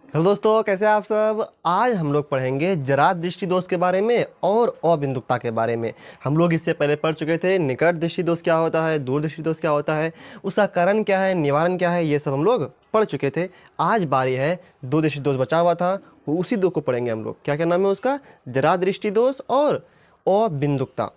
Hello दोस्तों, कैसे हैं आप सब। आज हम लोग पढ़ेंगे जरा दृष्टि दोष के बारे में और अबिंदुकता के बारे में। हम लोग इससे पहले पढ़ चुके थे निकट दृष्टि दोष क्या होता है, दूर दृष्टि दोष क्या होता है, उसका कारण क्या है, निवारण क्या है, ये सब हम लोग पढ़ चुके थे। आज बारी है दो दृष्टि दोष बचा हुआ था, उसी दो को पढ़ेंगे हम लोग। क्या क्या नाम है उसका, जरा दृष्टि दोष और अबिंदुकता।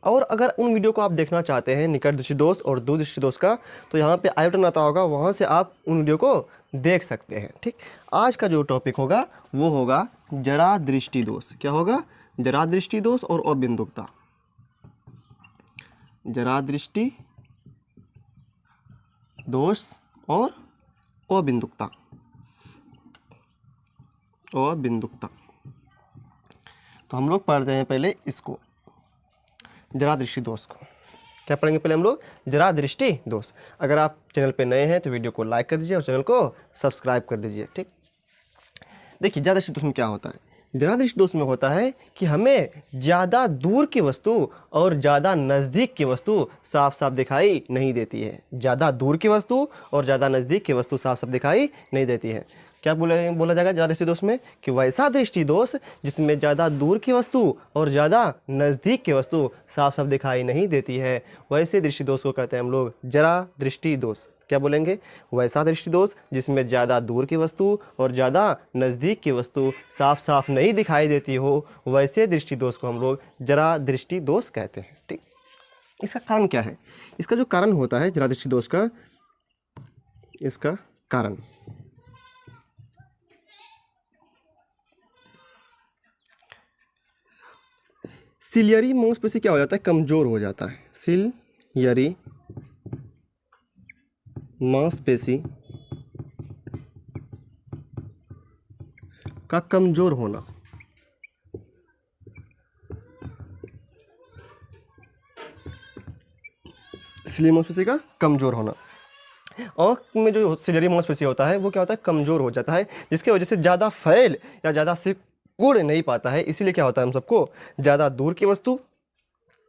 और अगर उन वीडियो को आप देखना चाहते हैं निकट दृष्टि दोष और दूर दृष्टि दोष का, तो यहाँ पे आई बटन आता होगा, वहाँ से आप उन वीडियो को देख सकते हैं। ठीक, आज का जो टॉपिक होगा वो होगा जरा दृष्टि दोष। क्या होगा, जरा दृष्टि दोष और अबिंदुकता। जरा दृष्टि दोष और अबिंदुकता। अबिंदुकता तो हम लोग पढ़ते हैं पहले इसको, जरा दृष्टि दोष को। क्या पढ़ेंगे पहले हम लोग, जरा दृष्टि दोष। अगर आप चैनल पे नए हैं तो वीडियो को लाइक कर दीजिए और चैनल को सब्सक्राइब कर दीजिए। ठीक, देखिए जरा दृष्टि दोष में क्या होता है। जरा दृष्टि दोष में होता है कि हमें ज़्यादा दूर की वस्तु और ज़्यादा नज़दीक की वस्तु साफ साफ दिखाई नहीं देती है। ज़्यादा दूर की वस्तु और ज़्यादा नज़दीक की वस्तु साफ साफ दिखाई नहीं देती है। क्या बोला जाएगा जरा दृष्टि दोष में, कि वैसा दृष्टि दोष जिसमें ज़्यादा दूर की वस्तु और ज़्यादा नज़दीक की वस्तु साफ साफ दिखाई नहीं देती है, वैसे दृष्टि दोष को कहते हैं हम लोग जरा दृष्टि दोष। क्या बोलेंगे, वैसा दृष्टि दोष जिसमें ज़्यादा दूर की वस्तु और ज़्यादा नज़दीक की वस्तु साफ साफ नहीं दिखाई देती हो, वैसे दृष्टि दोष को हम लोग जरा दृष्टि दोष कहते हैं। ठीक, इसका कारण क्या है, इसका जो कारण होता है जरा दृष्टि दोष का, इसका कारण सिलियरी मांसपेशी क्या हो जाता है, कमजोर हो जाता है। सिलियरी मांसपेशी का कमजोर होना। सिलियरी मांसपेशी का कमजोर होना। आँख में जो सिलियरी मांसपेशी होता है वो क्या होता है, कमजोर हो जाता है, जिसकी वजह से ज़्यादा फैल या ज़्यादा सिकुड़ नहीं पाता है। इसीलिए क्या होता है, हम सबको ज़्यादा दूर की वस्तु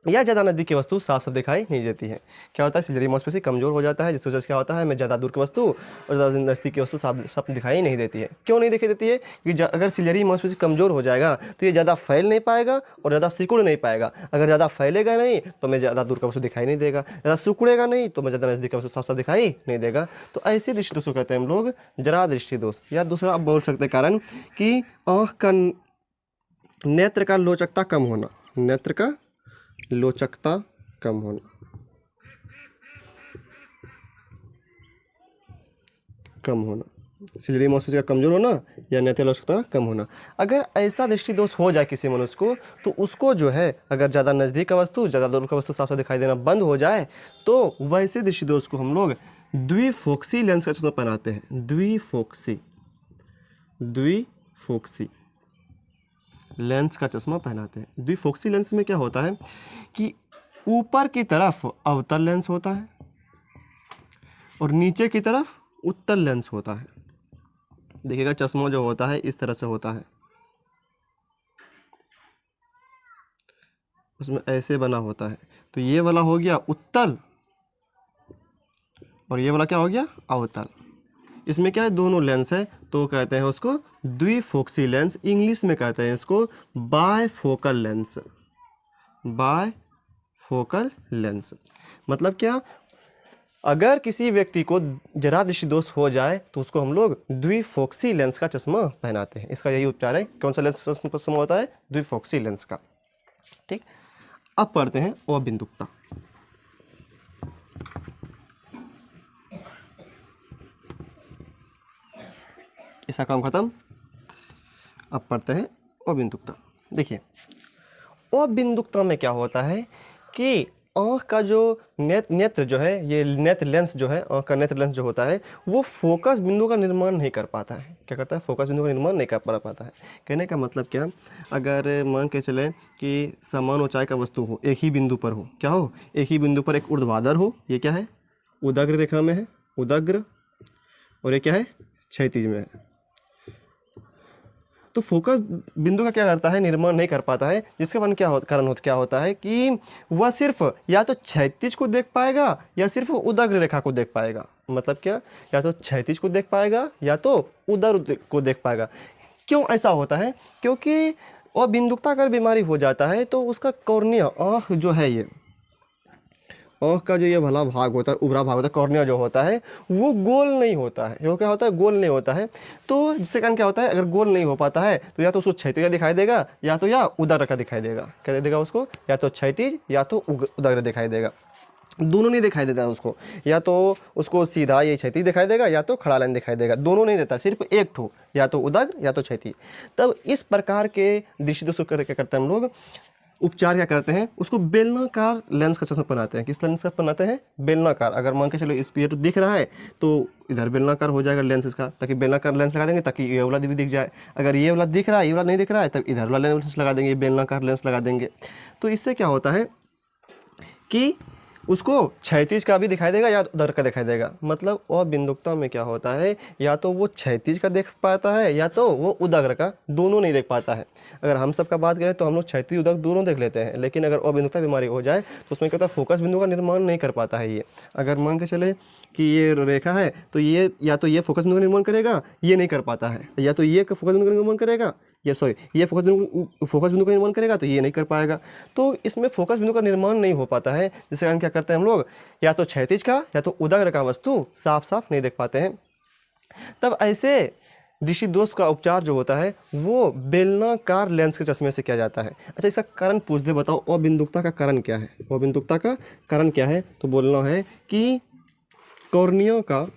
या ज़्यादा नज़दीक की वस्तु साफ साफ दिखाई नहीं देती है। क्या होता है, सिलियरी मांसपेशी कमजोर हो जाता है, जिसकी वजह से क्या होता है, हमें ज़्यादा दूर की वस्तु और ज़्यादा नज़दीक की वस्तु साफ दिखाई नहीं देती है। क्यों नहीं दिखाई देती है, कि अगर सिलियरी मांसपेशी कमजोर हो जाएगा तो ये ज़्यादा फैल नहीं पाएगा और ज़्यादा सिकुड़ नहीं पाएगा। अगर ज़्यादा फैलेगा नहीं तो हमें ज़्यादा दूर का वस्तु दिखाई नहीं देगा, ज़्यादा सिकुड़ेगा नहीं तो हमें ज़्यादा नज़दीक का वस्तु साफ साफ दिखाई नहीं देगा। तो ऐसे दृष्टि दोष को कहते हैं हम लोग जरा दृष्टि दोष। या दूसरा आप बोल सकते हैं कारण, कि आँख का नेत्र का लोचकता कम होना। नेत्र का लोचकता कम होना, कम होना, सिलियरी मांसपेशी का कमजोर होना या नेत्र लोचकता कम होना। अगर ऐसा दृष्टि दोष हो जाए किसी मनुष्य को, तो उसको जो है, अगर ज़्यादा नज़दीक का वस्तु ज़्यादा दूर का वस्तु साफ साफ दिखाई देना बंद हो जाए, तो वैसे दृष्टि दोष को हम लोग द्विफोक्सी लेंस का चश्मा पहनाते हैं। द्विफोक्सी लेंस का चश्मा पहनाते हैं। द्विफोक्सी लेंस में क्या होता है कि ऊपर की तरफ अवतल लेंस होता है और नीचे की तरफ उत्तल लेंस होता है। देखिएगा चश्मा जो होता है इस तरह से होता है, उसमें ऐसे बना होता है। तो ये वाला हो गया उत्तल और ये वाला क्या हो गया, अवतल। इसमें क्या है, दोनों लेंस है, तो कहते हैं उसको द्विफोक्सी लेंस। इंग्लिश में कहते हैं इसको बायफोकल लेंस। बायफोकल लेंस मतलब क्या, अगर किसी व्यक्ति को जरा दृष्टि दोष हो जाए तो उसको हम लोग द्विफोक्सी लेंस का चश्मा पहनाते हैं। इसका यही उपचार है। कौन सा लेंस चश्मा होता है, द्विफोक्सी लेंस का। ठीक, अब पढ़ते हैं अबिंदुकता। इसका काम खत्म। अब पढ़ते हैं अबिंदुकता। देखिए अबिंदुकता में क्या होता है कि आँख का जो नेत्र जो है, ये नेत्र लेंस जो है, आँख का नेत्र लेंस जो होता है, वो फोकस बिंदु का निर्माण नहीं कर पाता है। क्या करता है, फोकस बिंदु का निर्माण नहीं कर पाता है। कहने का मतलब क्या, अगर मान के चले कि समान ऊंचाई का वस्तु हो, एक ही बिंदु पर हो, क्या हो, एक ही बिंदु पर एक ऊर्ध्वाधर हो, ये क्या है, उदग्र रेखा में है, उदग्र, और ये क्या है, क्षैतिज में है। तो फोकस बिंदु का क्या करता है, निर्माण नहीं कर पाता है, जिसके कारण क्या होता है कि वह सिर्फ या तो क्षैतिज को देख पाएगा या सिर्फ उदग्र रेखा को देख पाएगा। मतलब क्या, या तो क्षैतिज को देख पाएगा या तो उदर को देख पाएगा। क्यों ऐसा होता है? क्योंकि अबिंदुकता अगर बीमारी हो जाता है तो उसका कॉर्निया, आँख जो है, ये आँख का जो ये भला भाग होता है, उभरा भाग होता है, कॉर्निया जो होता है वो गोल नहीं होता है। वो क्या होता है? गोल नहीं होता है। तो जिससे कारण क्या होता है, अगर गोल नहीं हो पाता है तो या तो उसको क्षैतिज दिखाई देगा या तो या उदर का दिखाई देगा। क्या दे देगा उसको? या तो क्षैतिज या तो उदर दिखाई देगा। दोनों नहीं दिखाई देता है उसको, या तो उसको सीधा ये क्षैतिज दिखाई देगा या तो खड़ा लाइन दिखाई देगा, दोनों नहीं देता, सिर्फ एक ठो, या तो उदर या तो क्षैतिज। तब इस प्रकार के दृष्टि दोष क्या करते हैं हम लोग, उपचार क्या करते हैं, उसको बेलनाकार लेंस का चश्मा पहनाते हैं। किस लेंस का पहनाते हैं? बेलनाकार। अगर मान के चलो इस ये तो दिख रहा है तो इधर बेलनाकार हो जाएगा लेंस इसका, ताकि बेलनाकार लेंस लगा देंगे ताकि ये वाला भी दिख जाए। अगर ये वाला दिख रहा है, ये वाला नहीं दिख रहा है, तब इधर वाला लेंस लगा देंगे, बेलनाकार लेंस लगा देंगे। तो इससे क्या होता है कि उसको क्षैतिज का भी दिखाई देगा या उदर का दिखाई देगा। मतलब अबिंदुकता में क्या होता है, या तो वो क्षैतिज का देख पाता है या तो वो उदर का, दोनों नहीं देख पाता है। अगर हम सब का बात करें तो हम लोग क्षैतिज उदर दोनों देख लेते हैं, लेकिन अगर अबिंदुकता बीमारी हो जाए तो उसमें क्या होता है, फोकस बिंदु का निर्माण नहीं कर पाता है ये। अगर मान के चले कि ये रेखा है तो ये या तो ये फोकस बिंदु का निर्माण करेगा, ये नहीं कर पाता है, या तो ये फोकस बिंदु का निर्माण करेगा, ये फोकस बिंदु का निर्माण करेगा तो ये नहीं कर पाएगा। तो इसमें फोकस बिंदु का निर्माण नहीं हो पाता है, जिसके कारण क्या करते हैं हम लोग, या तो क्षैतिज का या तो उदर का वस्तु साफ साफ नहीं देख पाते हैं। तब ऐसे दृष्टि दोष का उपचार जो होता है वो बेलनाकार लेंस के चश्मे से किया जाता है। अच्छा, इसका कारण पूछ दे, बताओ अबिंदुकता का कारण क्या है? अबिंदुकता का कारण क्या है? तो बोलना है कि कॉर्निया का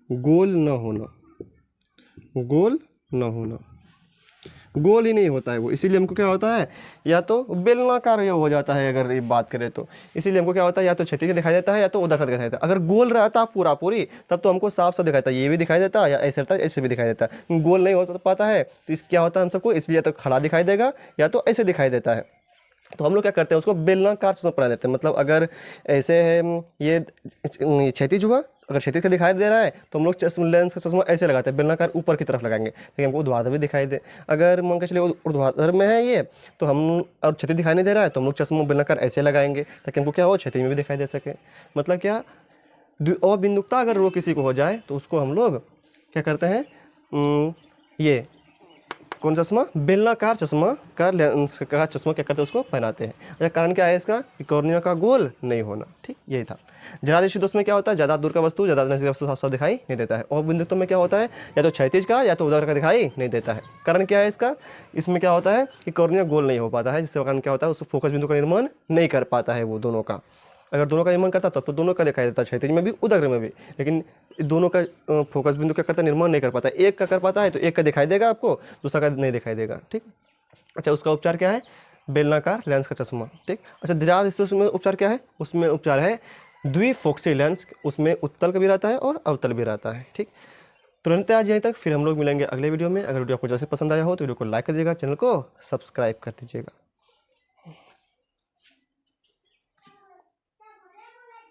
गोल न होना, गोल ही नहीं होता है वो, इसीलिए हमको क्या होता है, या तो बेलनाकार हो जाता है। अगर ये बात करें तो इसीलिए हमको क्या होता है, या तो क्षैतिज दिखाई देता है या तो उदर का दिखाई देता है। अगर गोल रहता पूरी तब तो हमको साफ साफ दिखाई देता, ये भी दिखाई देता या ऐसे रहता, ऐसे भी दिखाई देता। गोल नहीं होता पाता है तो इस क्या होता है हम सबको, इसलिए या तो खड़ा दिखाई देगा या तो ऐसे दिखाई देता है। तो हम लोग क्या करते हैं, उसको बेलनाकार चश्मा पहना देते हैं। मतलब अगर ऐसे है, ये क्षैतिज हुआ, अगर क्षैतिज का दिखाई दे रहा है तो हम लोग लेंस का चश्मा ऐसे लगाते हैं, बेलनाकार ऊपर की तरफ लगाएंगे ताकि हमको ऊर्ध्वाधर भी दिखाई दे। अगर मान के चलिए ऊर्ध्वाधर में है ये तो हम, और क्षैतिज दिखाई नहीं दे रहा है तो हम लोग चश्मा बेलनाकार ऐसे लगाएंगे ताकि हमको क्या हो, क्षैतिज में भी दिखाई दे सके। मतलब क्या, अबिंदुकता अगर वो किसी को हो जाए तो उसको हम लोग क्या करते हैं, ये कौन चश्मा, बेलनाकार चश्मा का लेंस का चश्मा क्या करते हैं, उसको पहनाते हैं। अच्छा, कारण क्या है इसका, कॉर्निया का गोल नहीं होना। ठीक, यही था। जरा दृष्टि दोष में क्या होता है, ज़्यादा दूर का वस्तु ज़्यादा नजदीक वस्तु साफ साफ दिखाई नहीं देता है। और बिंदुत्व में क्या होता है, या तो क्षैतिज का या तो उदर का दिखाई नहीं देता है। कारण क्या है इसका, इसमें क्या होता है कि कॉर्निया गोल नहीं हो पाता है, जिससे कारण क्या होता है, उस फोकस बिंदु का निर्माण नहीं कर पाता है वो दोनों का। अगर दोनों का निर्माण करता तब तो दोनों का दिखाई देता, क्षैतिज में भी उदर में भी, लेकिन दोनों का फोकस बिंदु क्या करता है, निर्माण नहीं कर पाता। एक का कर पाता है तो एक का दिखाई देगा आपको, दूसरा का नहीं दिखाई देगा। ठीक, अच्छा, उसका उपचार क्या है, बेलनाकार लेंस का चश्मा। ठीक, अच्छा, दृढ़ दृष्टि में उपचार क्या है, उसमें उपचार है द्विफोक्सी लेंस, उसमें उत्तल का भी रहता है और अवतल भी रहता है। ठीक, तुरंत आज यहीं तक, फिर हम लोग मिलेंगे अगले वीडियो में। अगर वीडियो आपको जैसे पसंद आया हो तो वीडियो को लाइक कर दीजिएगा, चैनल को सब्सक्राइब कर दीजिएगा।